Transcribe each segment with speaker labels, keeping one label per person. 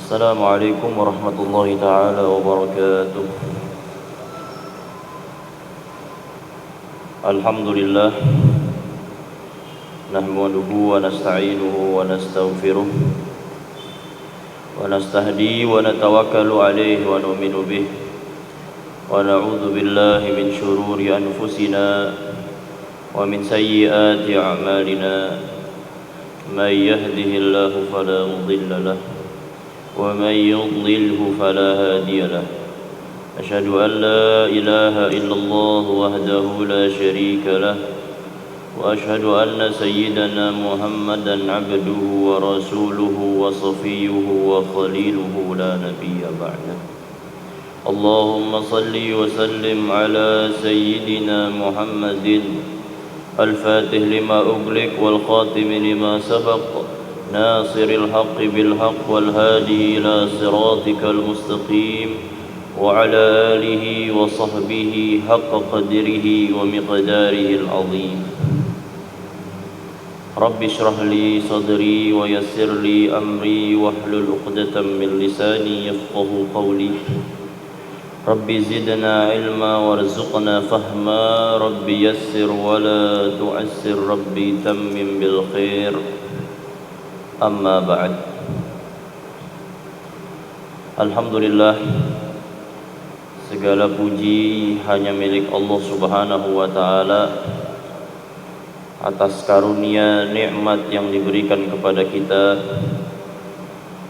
Speaker 1: Assalamualaikum warahmatullahi taala wabarakatuh. Alhamdulillah nahmaduhu wa nasta'inuhu wa nastaghfiruh wa nastahdi wa natawakkalu alayhi wa nu'minu bih wa na'udzu billahi min shururi anfusina wa min sayyiati a'malina may yahdihillahu fala mudilla lahu wa may yudlilhu fala hadiya lahu. أشهد أن لا إله إلا الله وحده لا شريك له وأشهد أن سيدنا محمدا عبده ورسوله وصفيه وخليله لا نبي بعده. اللهم صل وسلم على سيدنا محمد الفاتح لما أغلق والخاتم لما سبق ناصر الحق بالحق والهادي إلى صراطك المستقيم وعلى آله وصحبه حق قدره ومقداره العظيم. رب اشرح لي صدري ويسر لي أمري واحلل عقدة من لساني يفقه قولي. رب زدنا علما وارزقنا فهما. رب يسر ولا تعسر. ربي تمم بالخير. أما بعد. Alhamdulillah, segala puji hanya milik Allah Subhanahu wa ta'ala atas karunia nikmat yang diberikan kepada kita.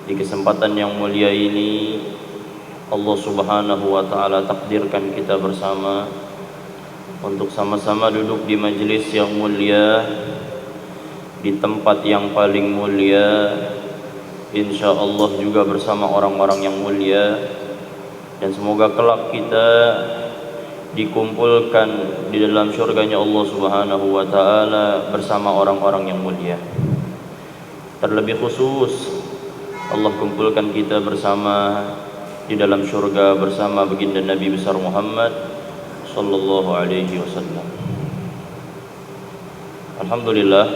Speaker 1: Di kesempatan yang mulia ini Allah Subhanahu wa ta'ala takdirkan kita bersama untuk sama-sama duduk di majelis yang mulia, di tempat yang paling mulia, insyaallah juga bersama orang-orang yang mulia. Dan semoga kelak kita dikumpulkan di dalam syurganya Allah Subhanahu wa ta'ala bersama orang-orang yang mulia. Terlebih khusus Allah kumpulkan kita bersama di dalam syurga bersama baginda Nabi besar Muhammad sallallahu alaihi wasallam. Alhamdulillah,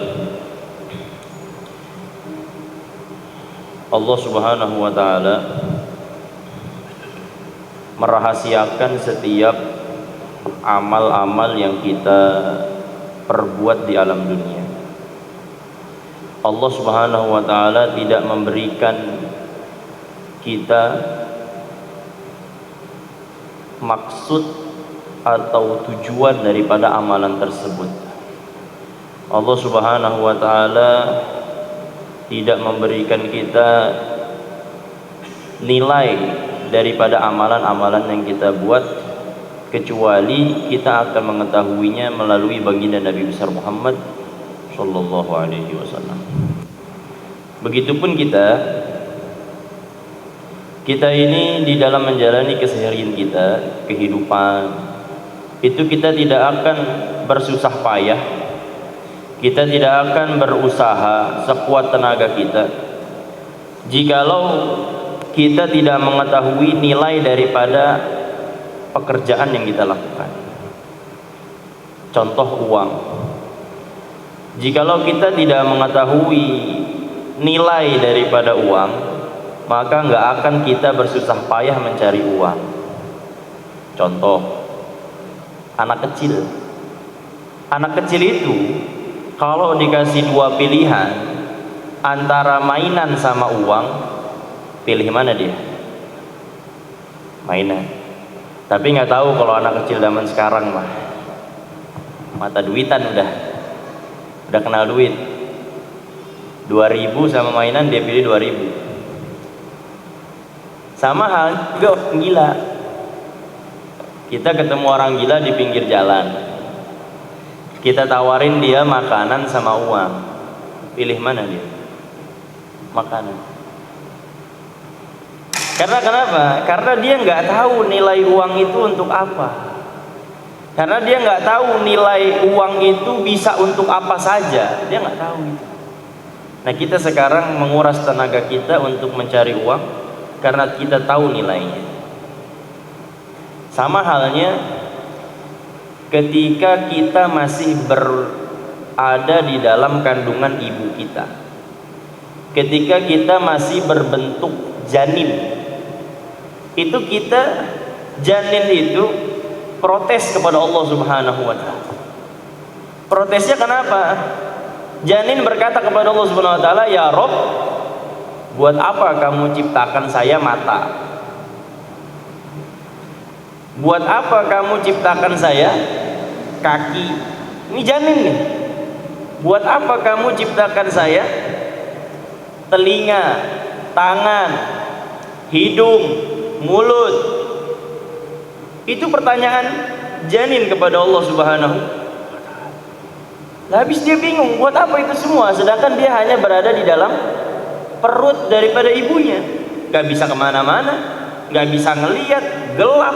Speaker 1: Allah Subhanahu wa ta'ala merahasiakan setiap amal-amal yang kita perbuat di alam dunia. Allah Subhanahu wa ta'ala tidak memberikan kita maksud atau tujuan daripada amalan tersebut. Allah Subhanahu wa ta'ala tidak memberikan kita nilai daripada amalan-amalan yang kita buat, kecuali kita akan mengetahuinya melalui baginda Nabi besar Muhammad sallallahu alaihi wasallam. Begitupun kita ini di dalam menjalani keseharian kita, kehidupan itu kita tidak akan bersusah payah, kita tidak akan berusaha sekuat tenaga kita jikalau kita tidak mengetahui nilai daripada pekerjaan yang kita lakukan. Contoh uang. Jikalau kita tidak mengetahui nilai daripada uang, maka nggak akan kita bersusah payah mencari uang. Contoh, anak kecil. Anak kecil itu kalau dikasih dua pilihan antara mainan sama uang, pilih mana dia? Mainan. Tapi nggak tahu kalau anak kecil zaman sekarang mata duitan udah kenal duit. 2.000 sama mainan dia pilih 2.000. Sama hal juga orang gila. Kita ketemu orang gila di pinggir jalan, kita tawarin dia makanan sama uang, pilih mana dia? Makanan. Karena kenapa? Karena dia nggak tahu nilai uang itu untuk apa. Karena dia nggak tahu nilai uang itu bisa untuk apa saja. Dia nggak tahu itu. Nah, kita sekarang menguras tenaga kita untuk mencari uang karena kita tahu nilainya. Sama halnya ketika kita masih berada di dalam kandungan ibu kita, ketika kita masih berbentuk janin. Itu kita janin itu protes kepada Allah Subhanahu wa taala. Protesnya kenapa? Janin berkata kepada Allah Subhanahu wa taala, "Ya Rob, buat apa kamu ciptakan saya mata? Buat apa kamu ciptakan saya kaki?" Ini janin nih. "Buat apa kamu ciptakan saya telinga, tangan, hidung, mulut?" Itu pertanyaan janin kepada Allah Subhanahu. Habis dia bingung, buat apa itu semua? Sedangkan dia hanya berada di dalam perut daripada ibunya, gak bisa kemana-mana, gak bisa ngelihat, gelap.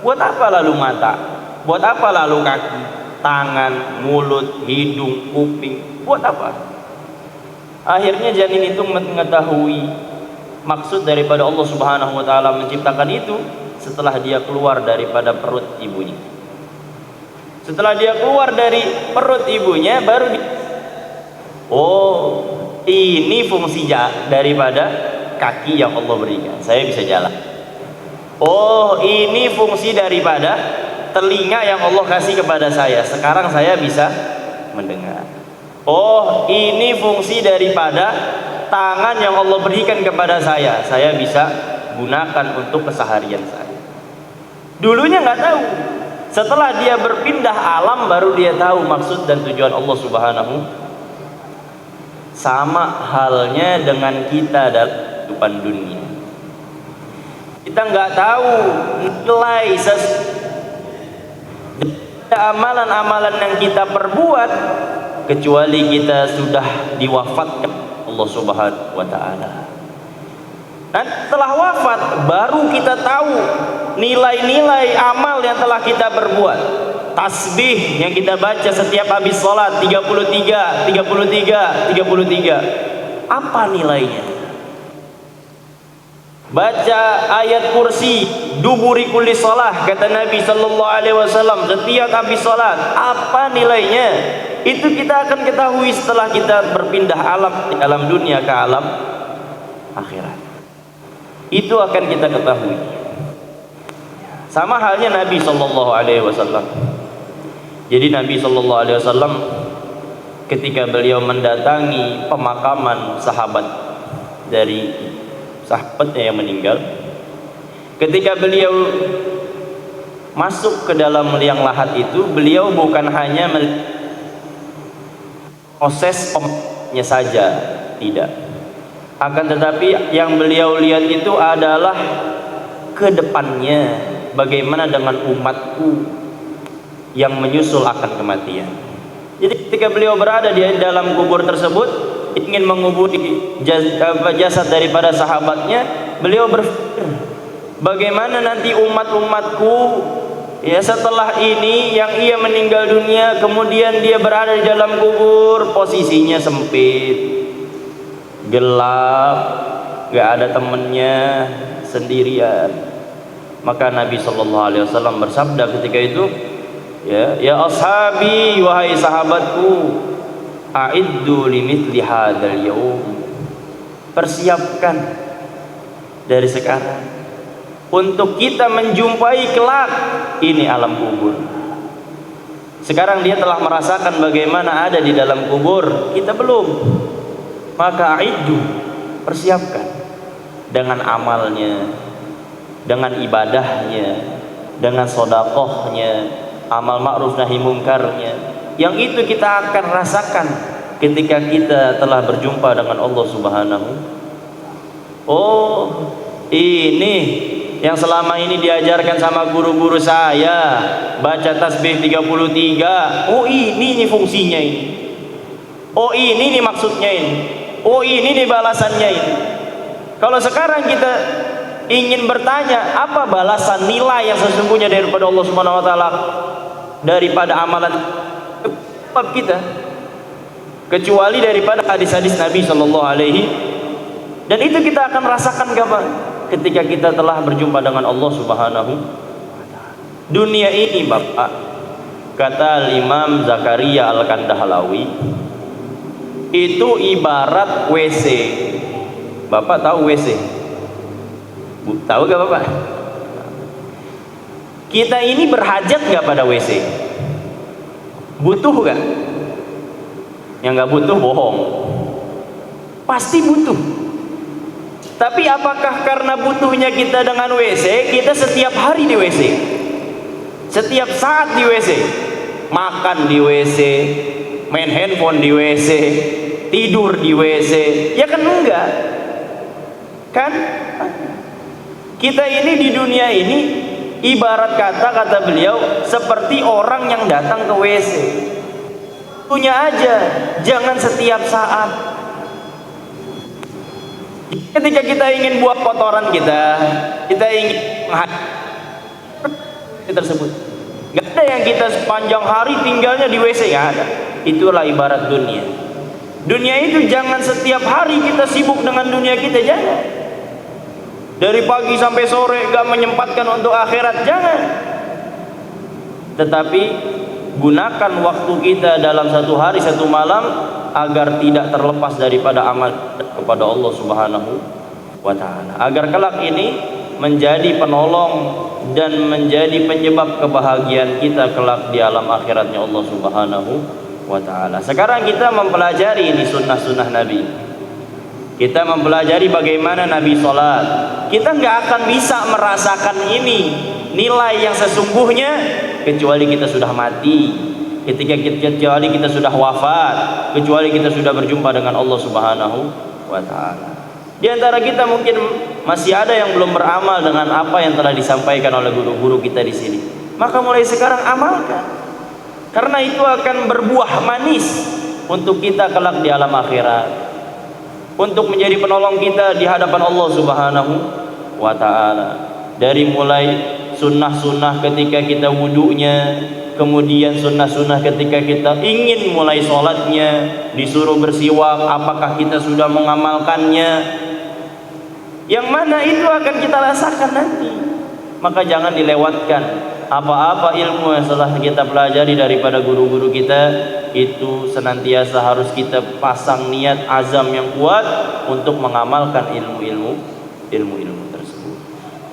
Speaker 1: Buat apa lalu mata? Buat apa lalu kaki, tangan, mulut, hidung, kuping? Buat apa? Akhirnya janin itu mengetahui maksud daripada Allah Subhanahu wa taala menciptakan itu setelah dia keluar daripada perut ibunya. Setelah dia keluar dari perut ibunya, baru oh, ini fungsi daripada kaki yang Allah berikan, saya bisa jalan. Oh, ini fungsi daripada telinga yang Allah kasih kepada saya, sekarang saya bisa mendengar. Oh, ini fungsi daripada tangan yang Allah berikan kepada saya bisa gunakan untuk keseharian saya. Dulunya nggak tahu. Setelah dia berpindah alam, baru dia tahu maksud dan tujuan Allah Subhanahu. Sama halnya dengan kita dalam kehidupan dunia. Kita nggak tahu nilai amalan-amalan yang kita perbuat kecuali kita sudah diwafatkan Allah Subhanahu wa taala. Dan setelah wafat baru kita tahu nilai-nilai amal yang telah kita berbuat. Tasbih yang kita baca setiap habis sholat 33. Apa nilainya? Baca ayat kursi duburi kulli sholah, kata Nabi sallallahu alaihi wasallam, setiap habis sholat. Apa nilainya? Itu kita akan ketahui setelah kita berpindah alam dunia ke alam akhirat. Itu akan kita ketahui. Sama halnya Nabi sallallahu alaihi wasallam. Jadi Nabi sallallahu alaihi wasallam ketika beliau mendatangi pemakaman sahabat dari sahabatnya yang meninggal, ketika beliau masuk ke dalam liang lahat itu, beliau bukan hanya proses pemakamannya saja, tidak. Akan tetapi yang beliau lihat itu adalah ke depannya, bagaimana dengan umatku yang menyusul akan kematian. Jadi ketika beliau berada di dalam kubur tersebut, ingin menguburi jasad daripada sahabatnya, beliau berpikir bagaimana nanti umat-umatku ya setelah ini yang ia meninggal dunia, kemudian dia berada di dalam kubur, posisinya sempit, gelap, gak ada temennya, sendirian. Maka Nabi sallallahu alaihi wasallam bersabda ketika itu, ya ashabi, wahai sahabatku, a'iddu limithli hadzal yaum, persiapkan dari sekarang untuk kita menjumpai kelak ini alam kubur. Sekarang dia telah merasakan bagaimana ada di dalam kubur, kita belum. Maka a'iddu, persiapkan dengan amalnya, dengan ibadahnya, dengan sedekahnya, amal ma'ruf nahi mungkarnya. Yang itu kita akan rasakan ketika kita telah berjumpa dengan Allah Subhanahu. Oh, ini yang selama ini diajarkan sama guru-guru saya, baca tasbih 33. Oh, ini fungsinya ini. Oh, ini maksudnya ini. Oh, ini balasannya ini. Kalau sekarang kita ingin bertanya apa balasan nilai yang sesungguhnya daripada Allah Subhanahu wa taala daripada amalan kita, kecuali daripada hadis-hadis Nabi sallallahu alaihi, dan itu kita akan rasakan kapan? Ketika kita telah berjumpa dengan Allah Subhanahu wa taala. Dunia ini, Bapak, kata Imam Zakaria Al-Kandahlawi, itu ibarat WC. Bapak tahu WC? Tahu gak Bapak? Kita ini berhajat gak pada WC? Butuh gak? Yang gak butuh bohong. Pasti butuh. Tapi apakah karena butuhnya kita dengan WC, kita setiap hari di WC? Setiap saat di WC? Makan di WC, main handphone di WC, tidur di WC? Ya kan enggak? Kan? Kita ini di dunia ini ibarat kata beliau seperti orang yang datang ke WC. Punya aja, jangan setiap saat. Ketika kita ingin buang kotoran kita ingin tersebut. Gak ada yang kita sepanjang hari tinggalnya di WC, gak ada. Itulah ibarat dunia. Dunia itu jangan setiap hari kita sibuk dengan dunia kita, jangan. Dari pagi sampai sore gak menyempatkan untuk akhirat, jangan. Tetapi gunakan waktu kita dalam satu hari satu malam agar tidak terlepas daripada amal kepada Allah Subhanahu wa ta'ala, agar kelak ini menjadi penolong dan menjadi penyebab kebahagiaan kita kelak di alam akhiratnya Allah Subhanahu wa ta'ala. Sekarang kita mempelajari ini sunnah-sunnah Nabi. Kita mempelajari bagaimana Nabi sholat. Kita nggak akan bisa merasakan ini nilai yang sesungguhnya kecuali kita sudah mati, kecuali kita sudah wafat, kecuali kita sudah berjumpa dengan Allah Subhanahu wa ta'ala. Di antara kita mungkin masih ada yang belum beramal dengan apa yang telah disampaikan oleh guru-guru kita di sini. Maka mulai sekarang amalkan, karena itu akan berbuah manis untuk kita kelak di alam akhirat, untuk menjadi penolong kita di hadapan Allah Subhanahu wa ta'ala. Dari mulai sunnah-sunnah ketika kita wudunya, kemudian sunnah-sunnah ketika kita ingin mulai sholatnya, disuruh bersiwak, apakah kita sudah mengamalkannya? Yang mana itu akan kita rasakan nanti. Maka jangan dilewatkan apa-apa ilmu yang telah kita pelajari daripada guru-guru kita, itu senantiasa harus kita pasang niat azam yang kuat untuk mengamalkan ilmu-ilmu tersebut.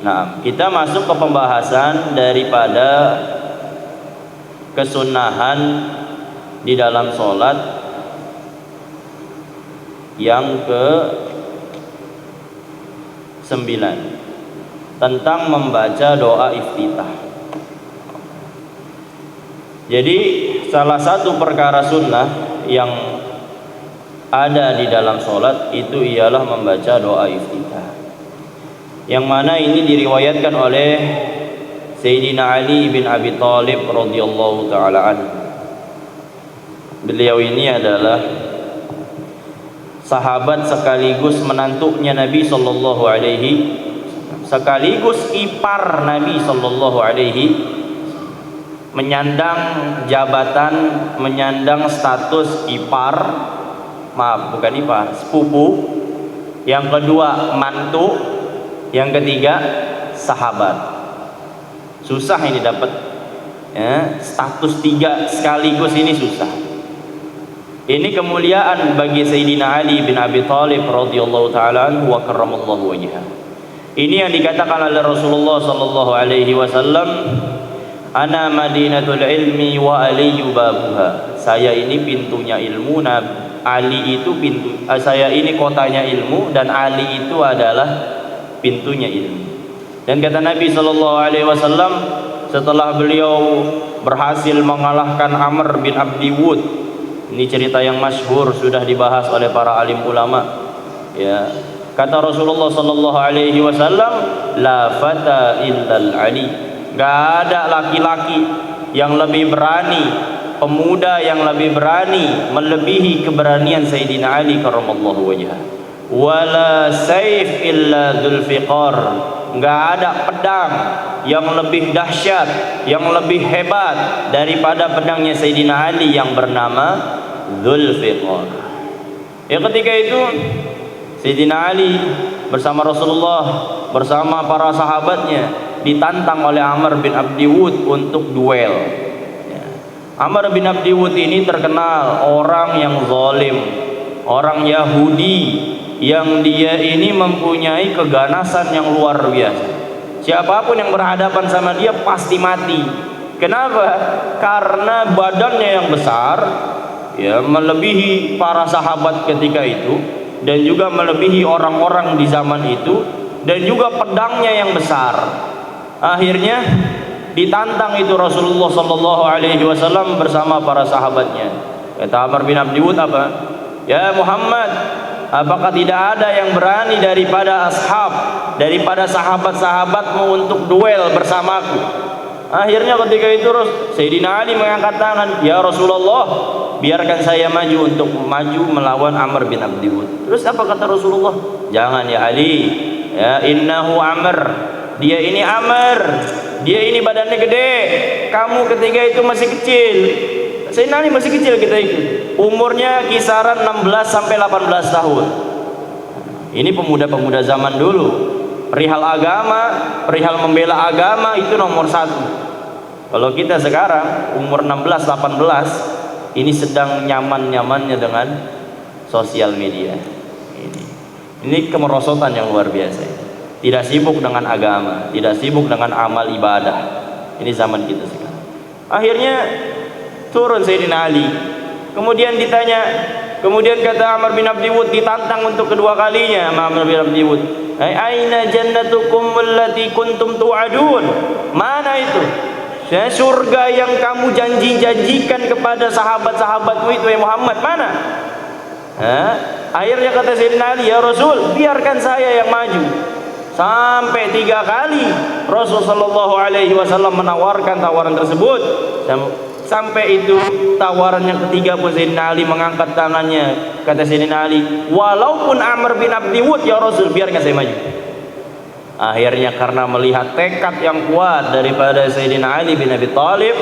Speaker 1: Nah, kita masuk ke pembahasan daripada kesunahan di dalam sholat yang ke-9 tentang membaca doa iftitah. Jadi salah satu perkara sunnah yang ada di dalam sholat itu ialah membaca doa iftitah, yang mana ini diriwayatkan oleh Sayyidina Ali bin Abi Thalib radhiyallahu ta'ala anhu. Beliau ini adalah sahabat sekaligus menantunya Nabi sallallahu alaihi, sekaligus ipar Nabi sallallahu alaihi, menyandang jabatan, menyandang status ipar, bukan ipar, sepupu, yang kedua mantu, yang ketiga sahabat. Susah ini dapat ya, status 3 sekaligus ini susah. Ini kemuliaan bagi Sayyidina Ali bin Abi Thalib radhiyallahu ta'ala anhu wa karramallahu wajhah. Ini yang dikatakan oleh Rasulullah sallallahu alaihi wasallam, ana madinatul ilmi wa aliyu babuha. Saya ini pintunya ilmu, Ali itu pintu, saya ini kotanya ilmu, dan Ali itu adalah pintunya ilmu. Dan kata Nabi sallallahu alaihi wasallam, setelah beliau berhasil mengalahkan Amr bin Abdi Wud, ini cerita yang masyhur, sudah dibahas oleh para alim ulama ya. Kata Rasulullah sallallahu alaihi wasallam, la fata illal ali. Gak ada laki-laki yang lebih berani, pemuda yang lebih berani melebihi keberanian Sayyidina Ali karramallahu wajhah. Wala saif illa dzulfiqar. Gak ada pedang yang lebih dahsyat, yang lebih hebat daripada pedangnya Sayyidina Ali yang bernama Dzulfiqar. Ya, ketika itu Sayyidina Ali bersama Rasulullah, bersama para sahabatnya, ditantang oleh Amr bin Abdi Wud untuk duel ya. Amr bin Abdi Wud ini terkenal orang yang zalim, orang Yahudi yang dia ini mempunyai keganasan yang luar biasa. Siapapun yang berhadapan sama dia pasti mati. Kenapa? Karena badannya yang besar, ya, melebihi para sahabat ketika itu, dan juga melebihi orang-orang di zaman itu, dan juga pedangnya yang besar. Akhirnya ditantang itu Rasulullah sallallahu alaihi wasallam bersama para sahabatnya. Kata Amr bin Abdi Wud apa? Ya Muhammad, apakah tidak ada yang berani daripada daripada sahabat-sahabatmu untuk duel bersamaku? Akhirnya ketika itu Sayyidina Ali mengangkat tangan, ya Rasulullah, biarkan saya maju untuk maju melawan Amr bin Abdi Wud. Terus apa kata Rasulullah? Jangan ya Ali, ya innahu Amr, dia ini Amr, dia ini badannya gede, kamu ketika itu masih kecil. Sayyidina Ali masih kecil ketika itu, umurnya kisaran 16 sampai 18 tahun. Ini pemuda-pemuda zaman dulu, perihal agama, perihal membela agama itu nomor satu. Kalau kita sekarang umur 16-18 ini sedang nyaman-nyamannya dengan sosial media. Ini kemerosotan yang luar biasa. Tidak sibuk dengan agama, tidak sibuk dengan amal ibadah. Ini zaman kita sekarang. Akhirnya turun Sayyidina Ali. Kemudian ditanya, kemudian kata Amr bin Abdi Wud, ditantang untuk kedua kalinya Amr bin Abdi Wud. Aina jannatukum allati kuntum tu'adun? Mana itu? Surga yang kamu janjikan kepada sahabat-sahabatmu itu ya Muhammad, mana? Akhirnya kata Sayyidina Ali, ya Rasul, biarkan saya yang maju. Sampai 3 kali Rasul sallallahu alaihi wasallam menawarkan tawaran tersebut. Sampai itu tawaran yang ketiga pun Sayyidina Ali mengangkat tangannya. Kata Sayyidina Ali, walaupun Amr bin Abdi Wud ya Rasul, biarkan saya maju. Akhirnya karena melihat tekad yang kuat daripada Sayyidina Ali bin Abi Thalib,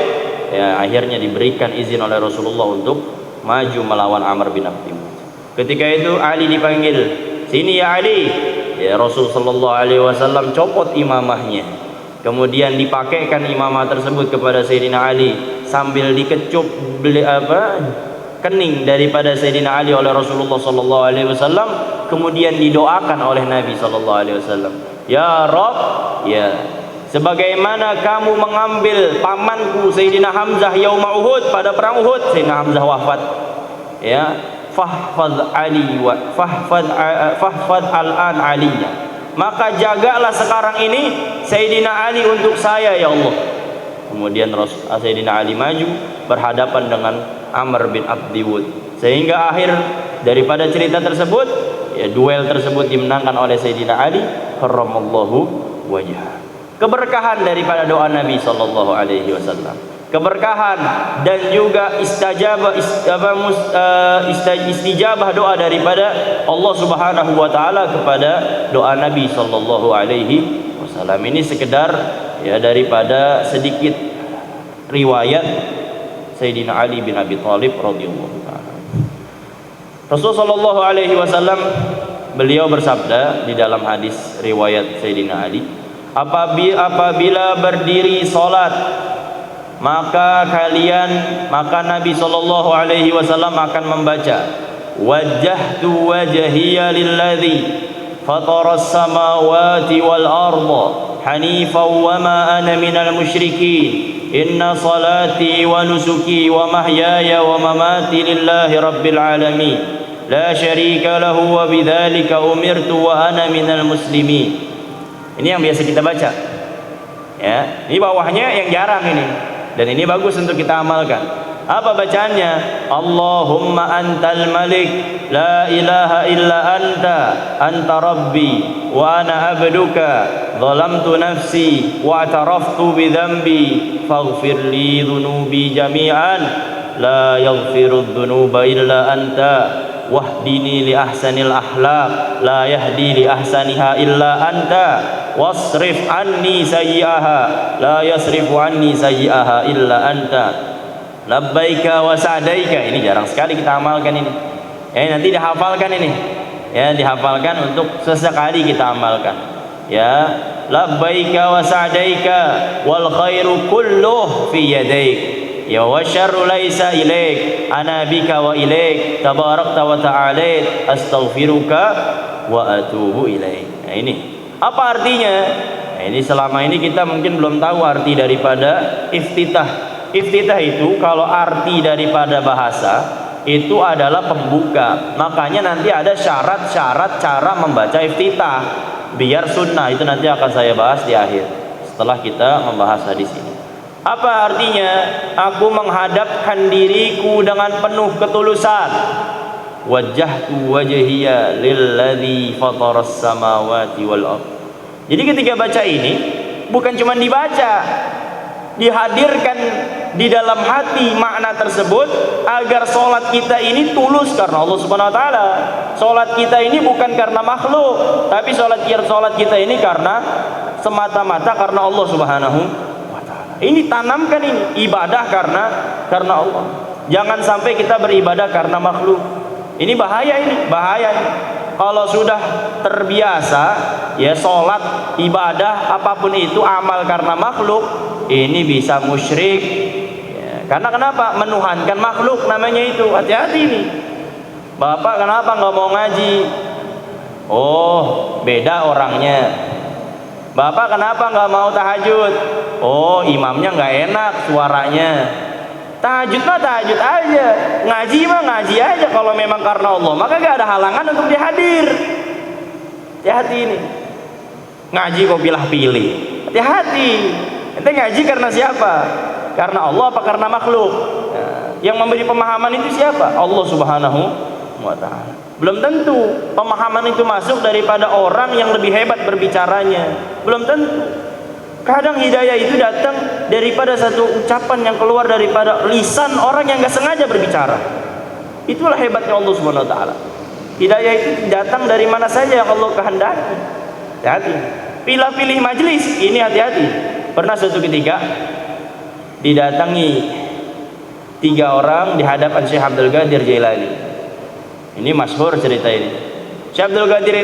Speaker 1: ya akhirnya diberikan izin oleh Rasulullah untuk maju melawan Amr bin Abdi Wud. Ketika itu Ali dipanggil, sini ya Ali. Ya Rasul sallallahu alaihi wasallam copot imamahnya. Kemudian dipakaikan imamah tersebut kepada Sayyidina Ali sambil dikecup kening daripada Sayyidina Ali oleh Rasulullah sallallahu alaihi wasallam. Kemudian didoakan oleh Nabi sallallahu alaihi wasallam, ya Rabb, ya sebagaimana kamu mengambil pamanku Sayyidina Hamzah yauma Uhud, pada perang Uhud Sayyidina Hamzah wafat, ya fahfadz Ali wa fahfadz al-an Aliya, maka jagalah sekarang ini Sayyidina Ali untuk saya ya Allah. Kemudian Sayyidina Ali maju berhadapan dengan Amr bin Abdi Wud, sehingga akhir daripada cerita tersebut, ya duel tersebut dimenangkan oleh Sayyidina Ali karramallahu wajhah. Keberkahan daripada doa Nabi sallallahu alaihi wasallam, keberkahan dan juga istijabah doa daripada Allah Subhanahu wa taala kepada doa Nabi sallallahu alaihi wasallam. Ini sekedar ya daripada sedikit riwayat Sayyidina Ali bin Abi Thalib radhiyallahu taala. Rasul sallallahu alaihi wasallam beliau bersabda di dalam hadis riwayat Sayyidina Ali, apabila berdiri salat maka Nabi sallallahu alaihi wasallam akan membaca, wajjahtu wajhiya lilladzi fataras samawati wal arda hanifan wa ma ana minal musyrikin inna salati wa nusuki wa mahyaya wa mamati lillahi rabbil alamin la syarika lahu wa bidzalika umirtu wa ana minal muslimin. Ini yang biasa kita baca, ya. Ini bawahnya yang jarang ini, dan ini bagus untuk kita amalkan. Apa bacaannya? Allahumma antal malik la ilaha illa anta rabbi wa ana abduka zalamtu nafsi wa ataraftu bi dhanbi faghfir li dhunubi jami'an la yaghfiru dhunuba illa anta wahdini li ahsanil akhlaq la yahdi li ahsaniha illa anta wasrif anni sayyi'aha la yasrifu anni sayyi'aha illa anta labbaika wa sa'daika. Ini jarang sekali kita amalkan ini. Nanti dihafalkan ini. Ya, dihafalkan untuk sesekali kita amalkan. Ya, labbaika wa sa'daika wal khairu kulluh fi yadaik. Ya wasyarru laisa ilaik, ana bika wa ilaik, tabarakta wa ta'alait, astaghfiruka wa atubu ilaik. Nah ini apa artinya? Nah, ini selama ini kita mungkin belum tahu arti daripada iftitah. Iftitah itu kalau arti daripada bahasa itu adalah pembuka. Makanya nanti ada syarat-syarat cara membaca iftitah. Biar sunnah itu nanti akan saya bahas di akhir setelah kita membahas hadis ini. Apa artinya? Aku menghadapkan diriku dengan penuh ketulusan. Wajjahtu wajhiya lilladzi fataras samawati wal ardh. Jadi ketika baca ini bukan cuma dibaca, dihadirkan di dalam hati makna tersebut agar sholat kita ini tulus karena Allah Subhanahu wa taala. Sholat kita ini bukan karena makhluk, tapi sholat kita ini karena semata-mata karena Allah Subhanahu wa taala. Ini tanamkan ini ibadah karena Allah. Jangan sampai kita beribadah karena makhluk. Ini bahaya ini, bahaya ini. Kalau sudah terbiasa ya sholat, ibadah apapun itu amal karena makhluk, ini bisa musyrik ya. Karena kenapa? Menuhankan makhluk namanya itu. Hati-hati nih. Bapak kenapa nggak mau ngaji? Oh beda orangnya. Bapak kenapa nggak mau tahajud? Oh imamnya nggak enak suaranya. Tahajud mah tahajud aja, ngaji mah ngaji aja. Kalau memang karena Allah maka gak ada halangan untuk dihadir. Hati-hati ini. Ngaji kok pilih-pilih. Hati-hati. Ente ngaji karena siapa? Karena Allah apa karena makhluk? Nah, yang memberi pemahaman itu siapa? Allah Subhanahu wa taala. Belum tentu pemahaman itu masuk daripada orang yang lebih hebat berbicaranya. Belum tentu. Kadang hidayah itu datang daripada satu ucapan yang keluar daripada lisan orang yang gak sengaja berbicara. Itulah hebatnya Allah Subhanahu wa taala. Hidayah itu datang dari mana saja yang Allah kehendaki. Hati-hati. Pilih-pilih majelis, ini hati-hati. Pernah suatu ketika didatangi 3 orang di hadapan Syekh Abdul Qadir Jailani. Ini masyhur cerita ini. Syekh Abdul Qadir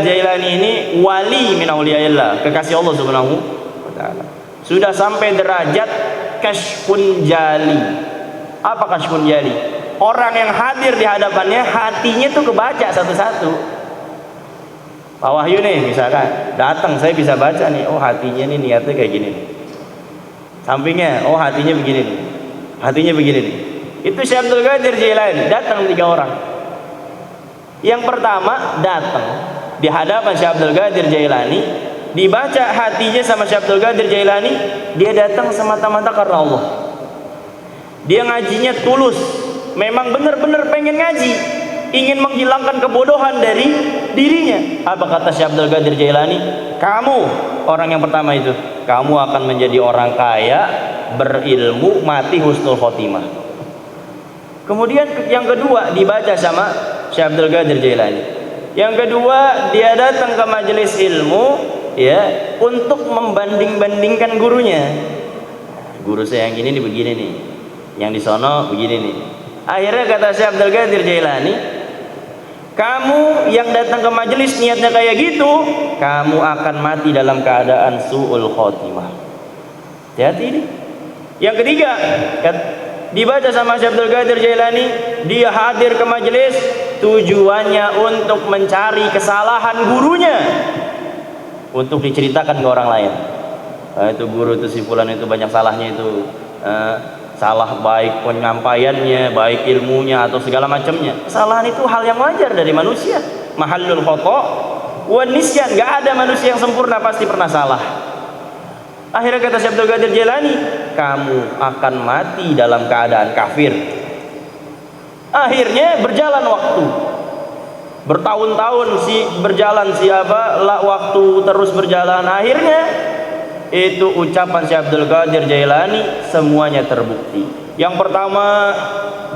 Speaker 1: Jailani ini wali min auliyaillah, kekasih Allah Subhanahu wa taala. Sudah sampai derajat kasyfun jali. Apa kasyfun jali? Orang yang hadir di hadapannya hatinya tuh kebaca satu-satu. Pak Wahyu nih misalkan datang, saya bisa baca nih, oh hatinya nih niatnya kayak gini nih. Sampingnya, oh hatinya begini nih. Hatinya begini nih. Itu Syekh Abdul Qadir Jailani, datang 3 orang. Yang pertama datang di hadapan Syekh Abdul Qadir Jailani, dibaca hatinya sama Syekh Abdul Qadir Jailani, dia datang semata-mata karena Allah. Dia ngajinya tulus, memang benar-benar pengen ngaji, ingin menghilangkan kebodohan dari dirinya. Apa kata Syekh Abdul Qadir Jailani? Kamu, orang yang pertama itu, kamu akan menjadi orang kaya, berilmu, mati husnul khotimah. Kemudian yang kedua dibaca sama Syekh Abdul Qadir Jailani. Yang kedua dia datang ke majelis ilmu ya untuk membanding-bandingkan gurunya. Guru saya yang ini nih begini nih, yang di sono begini nih. Akhirnya kata Syekh Abdul Qadir Jailani, kamu yang datang ke majelis niatnya kayak gitu, kamu akan mati dalam keadaan su'ul khotimah. Hati-hati ini. Yang ketiga, dibaca sama Syekh Abdul Qadir Jailani, dia hadir ke majelis tujuannya untuk mencari kesalahan gurunya untuk diceritakan ke orang lain. Itu guru itu si fulan itu banyak salahnya itu, salah baik penyampaiannya, baik ilmunya atau segala macamnya. Kesalahan itu hal yang wajar dari manusia. Mahallul khata' wan nisyan, enggak ada manusia yang sempurna, pasti pernah salah. Akhirnya kata Syekh Abdul Qadir Jailani, kamu akan mati dalam keadaan kafir. Akhirnya berjalan waktu, bertahun-tahun berjalan waktu terus berjalan. Akhirnya itu ucapan Syekh Abdul Qadir Jailani semuanya terbukti. Yang pertama,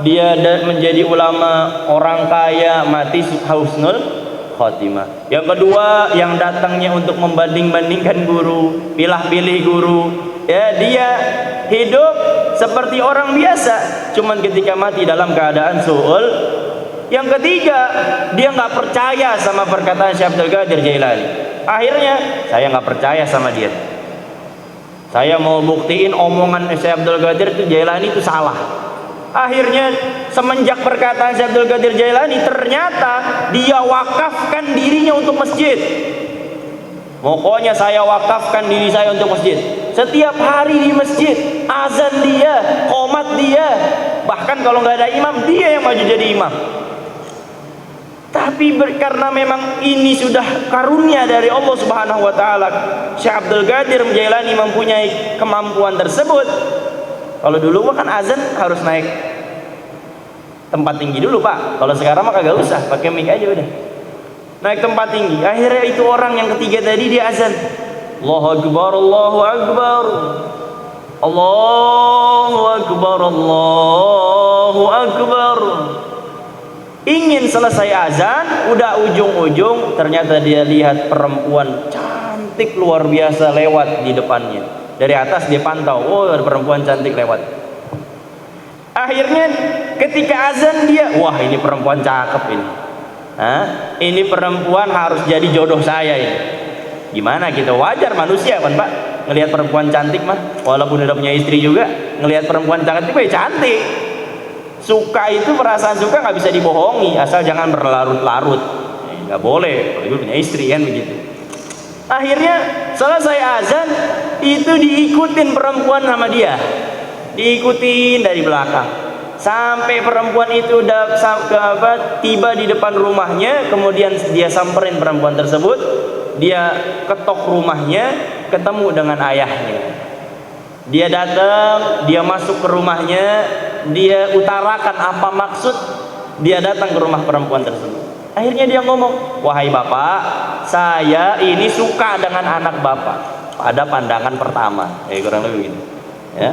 Speaker 1: dia menjadi ulama, orang kaya, mati husnul khotimah. Yang kedua, yang datangnya untuk membanding-bandingkan guru, pilih-pilih guru, ya dia hidup seperti orang biasa, cuman ketika mati dalam keadaan su'ul. Yang ketiga, dia nggak percaya sama perkataan Syekh Abdul Qadir Jailani. Akhirnya saya nggak percaya sama dia. Saya mau buktiin omongan Syekh Abdul Qadir itu Jailani itu salah. Akhirnya semenjak perkataan Syekh Abdul Qadir Jailani, ternyata dia wakafkan dirinya untuk masjid. Pokoknya saya wakafkan diri saya untuk masjid. Setiap hari di masjid, azan dia, qomat dia. Bahkan kalau nggak ada imam, dia yang maju jadi imam. Tapi karena memang ini sudah karunia dari Allah Subhanahu wa taala, Syekh Abdul Qadir Jailani mempunyai kemampuan tersebut. Kalau dulu mah kan azan harus naik tempat tinggi dulu, Pak. Kalau sekarang mah kagak usah, pakai mic aja udah. Naik tempat tinggi. Akhirnya itu orang yang ketiga tadi dia azan. Allahu akbar, Allahu akbar. Allahu akbar, Allahu akbar. Ingin selesai azan, udah ujung-ujung ternyata dia lihat perempuan cantik luar biasa lewat di depannya. Dari atas dia pantau, oh ada perempuan cantik lewat. Akhirnya ketika azan dia, wah ini perempuan cakep ini. Ini perempuan harus jadi jodoh saya ini. Gimana kita, wajar manusia kan Pak, ngelihat perempuan cantik mah, walaupun udah punya istri juga, ngelihat perempuan cantik ya cantik. Suka itu, perasaan suka nggak bisa dibohongi, asal jangan berlarut-larut. Nggak boleh, kalau punya istri kan begitu. Akhirnya selesai azan, itu diikutin perempuan sama dia, diikutin dari belakang sampai perempuan itu udah tiba di depan rumahnya. Kemudian dia samperin perempuan tersebut, dia ketok rumahnya, ketemu dengan ayahnya. Dia datang, dia masuk ke rumahnya, dia utarakan apa maksud dia datang ke rumah perempuan tersebut. Akhirnya dia ngomong, wahai bapak, saya ini suka dengan anak bapak pada pandangan pertama. Kurang lebih gitu ya.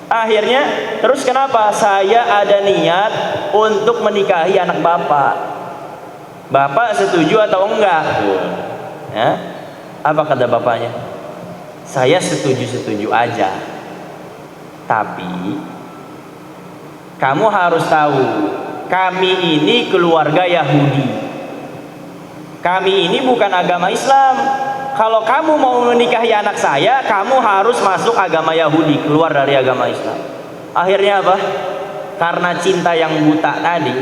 Speaker 1: Akhirnya terus kenapa? Saya ada niat untuk menikahi anak bapak. Bapak setuju atau enggak? Ya. Apa kata bapaknya? Saya setuju-setuju aja. Tapi kamu harus tahu, kami ini keluarga Yahudi. Kami ini bukan agama Islam. Kalau kamu mau menikahi anak saya, kamu harus masuk agama Yahudi, keluar dari agama Islam. Akhirnya apa? Karena cinta yang buta tadi,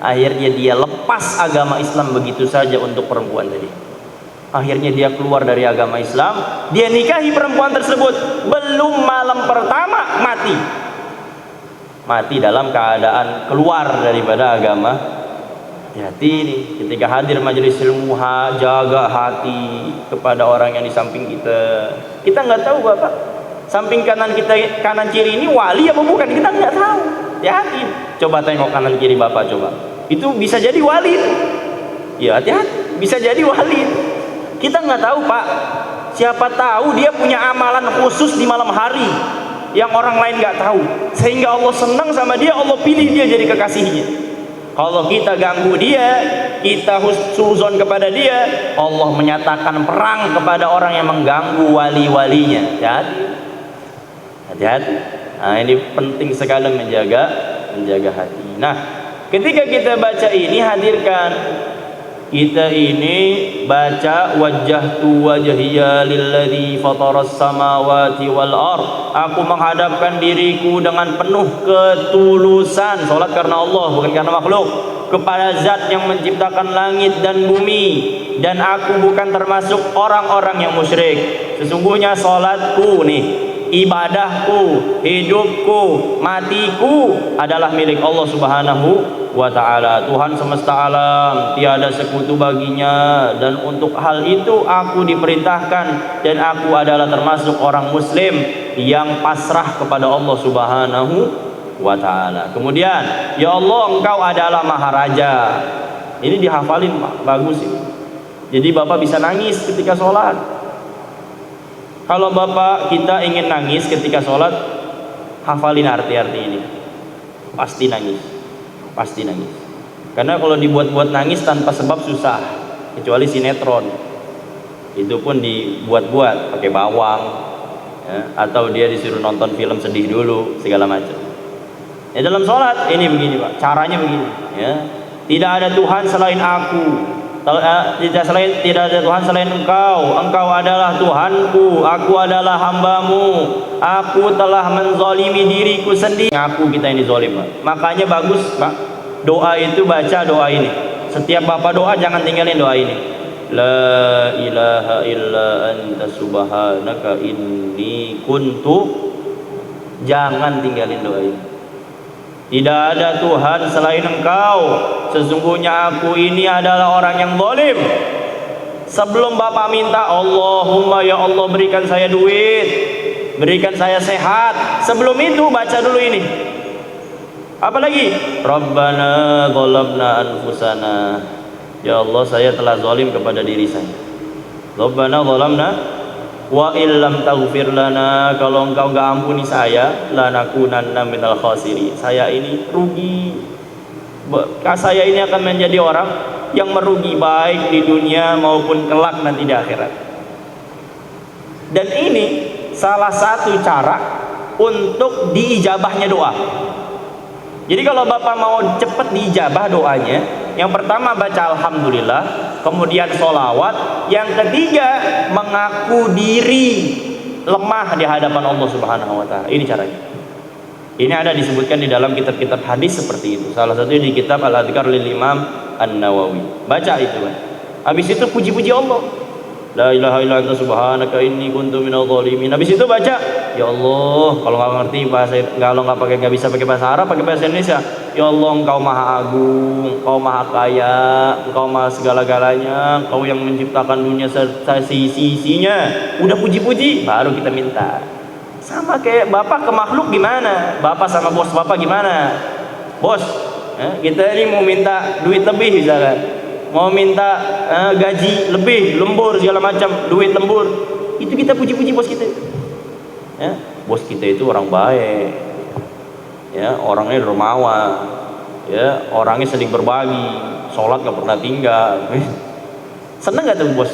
Speaker 1: akhirnya dia lepas agama Islam begitu saja untuk perempuan tadi. Akhirnya dia keluar dari agama Islam, dia nikahi perempuan tersebut. Belum malam pertama mati dalam keadaan keluar daripada agama. Hati-hati nih, ketika hadir majelis ilmu, jaga hati kepada orang yang di samping kita. Kita nggak tahu Bapak, samping kanan kita, kanan kiri ini wali apa bukan, kita nggak tahu. Hati-hati, coba tengok kanan kiri Bapak, coba itu bisa jadi wali. Ya hati-hati, bisa jadi wali. Kita nggak tahu Pak, siapa tahu dia punya amalan khusus di malam hari yang orang lain nggak tahu, sehingga Allah senang sama dia, Allah pilih dia jadi kekasihnya. Kalau kita ganggu dia, kita husnuzon kepada dia, Allah menyatakan perang kepada orang yang mengganggu wali-walinya. Hati-hati. Nah ini penting sekali menjaga hati. Nah ketika kita baca ini, hadirkan kita ini baca wajjahtu wajhiya lilladzi fataras samawati wal ard. Aku menghadapkan diriku dengan penuh ketulusan, salat karena Allah bukan karena makhluk, kepada zat yang menciptakan langit dan bumi, dan aku bukan termasuk orang-orang yang musyrik. Sesungguhnya salatku nih, ibadahku, hidupku, matiku adalah milik Allah Subhanahu wa ta'ala, Tuhan semesta alam, tiada sekutu baginya. Dan untuk hal itu aku diperintahkan, dan aku adalah termasuk orang muslim yang pasrah kepada Allah Subhanahu wa ta'ala. Kemudian, ya Allah, engkau adalah maharaja. Ini dihafalin Pak, bagus ini. Jadi Bapak bisa nangis ketika sholat. Kalau Bapak kita ingin nangis ketika sholat, hafalin arti-arti ini, pasti nangis. Pasti nangis. Karena kalau dibuat-buat nangis tanpa sebab susah, kecuali sinetron. Itu pun dibuat-buat pakai bawang ya, atau dia disuruh nonton film sedih dulu segala macam. Ya dalam sholat ini begini Pak, caranya begini ya. Tidak ada Tuhan selain aku, tidak ada Tuhan selain Engkau. Engkau adalah Tuhanku, aku adalah hambamu. Aku telah menzalimi diriku sendiri. Aku kita ini zalim, Pak. Makanya bagus, Pak, doa itu baca doa ini. Setiap Bapak doa jangan tinggalin doa ini. La ilaha illa anta subhanaka inni kuntu. Jangan tinggalin doa ini. Tidak ada Tuhan selain Engkau. Sesungguhnya aku ini adalah orang yang zalim. Sebelum Bapak minta, Allahumma ya Allah berikan saya duit, berikan saya sehat, sebelum itu baca dulu ini. Apalagi Rabbana zalamna anfusana. Ya Allah, saya telah zalim kepada diri saya. Rabbana zalamna wa illam taghfir lana, kalau Engkau enggak ampuni saya, lanakunanna minal khasirin, saya ini rugi. Saya ini akan menjadi orang yang merugi baik di dunia maupun kelak nanti di akhirat. Dan ini salah satu cara untuk diijabahnya doa. Jadi kalau Bapak mau cepat diijabah doanya, yang pertama baca alhamdulillah, kemudian sholawat, yang ketiga mengaku diri lemah di hadapan Allah Subhanahu wa Ta'ala. Ini caranya. Ini ada disebutkan di dalam kitab-kitab hadis seperti itu. Salah satunya di kitab Al-Adhkar lil Imam An-Nawawi. Baca itu, Pak. Habis itu puji-puji Allah. La ilaha illa anta subhanaka inni kuntu minadh dhalimin. Habis itu baca, ya Allah, kalau nggak ngerti bahasa, kalau nggak bisa pakai bahasa Arab, pakai bahasa Indonesia. Ya Allah, Engkau maha agung, Engkau maha kaya, Engkau maha segala-galanya, Engkau yang menciptakan dunia serta sisi-isinya. Udah puji-puji, baru kita minta. Sama kayak Bapak ke makhluk gimana? Bapak sama bos Bapak gimana? Bos, kita ini mau minta duit lebih misalkan, mau minta gaji lebih, lembur segala macam, duit lembur, itu kita puji-puji bos kita. Ya, bos kita itu orang baik, ya, orangnya dermawan, ya, orangnya sering berbagi, sholat gak pernah tinggal. Seneng gak tuh bos?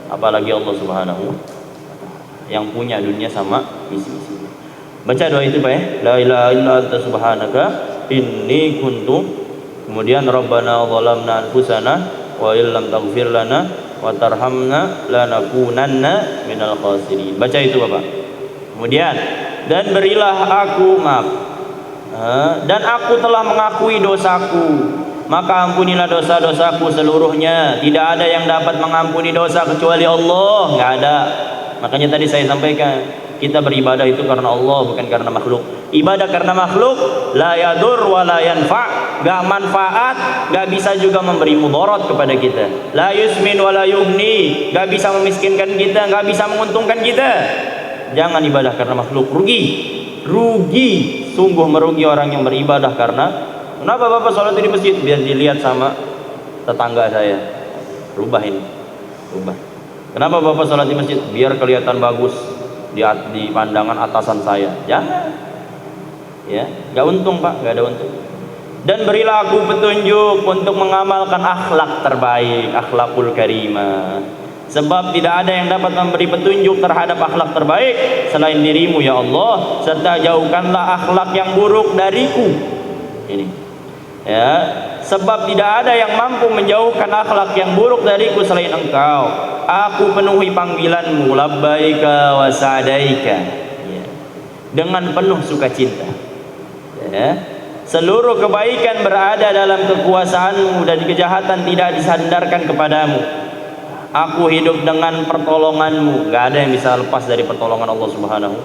Speaker 1: Apalagi Allah Subhanahu yang punya dunia sama isi-isi. Baca doa itu, Pak, ya. La ilaha illa anta subhanaka inni kuntu, kemudian Rabbana zalamna anfusana wa illam taghfir lana wa tarhamna lanakunanna minal khasirin. Baca itu, Bapak. Kemudian, dan berilah aku maaf, dan aku telah mengakui dosaku, maka ampunilah dosa-dosaku seluruhnya. Tidak ada yang dapat mengampuni dosa kecuali Allah, nggak ada. Makanya tadi saya sampaikan, kita beribadah itu karena Allah, bukan karena makhluk. Ibadah karena makhluk la yadur wa la yanfa', gak manfaat, gak bisa juga memberi mudarat kepada kita. La yusmin wa la yughni, gak bisa memiskinkan kita, gak bisa menguntungkan kita. Jangan ibadah karena makhluk, rugi. Rugi, sungguh merugi orang yang beribadah karena, kenapa Bapak sholat di masjid? Biar dilihat sama tetangga saya. Rubah ini, rubah. Kenapa Bapak sholat di masjid? Biar kelihatan bagus di pandangan atasan saya. Jangan, ya, nggak untung, Pak, nggak ada untung. Dan berilah aku petunjuk untuk mengamalkan akhlak terbaik, akhlakul karimah. Sebab tidak ada yang dapat memberi petunjuk terhadap akhlak terbaik selain dirimu, ya Allah. Serta jauhkanlah akhlak yang buruk dariku. Ini, ya. Sebab tidak ada yang mampu menjauhkan akhlak yang buruk dariku selain Engkau. Aku penuhi panggilanmu, labbaika wa sa'daika, ya, dengan penuh sukacita. Ya. Seluruh kebaikan berada dalam kekuasaanmu dan kejahatan tidak disandarkan kepadamu. Aku hidup dengan pertolonganmu. Gak ada yang bisa lepas dari pertolongan Allah Subhanahu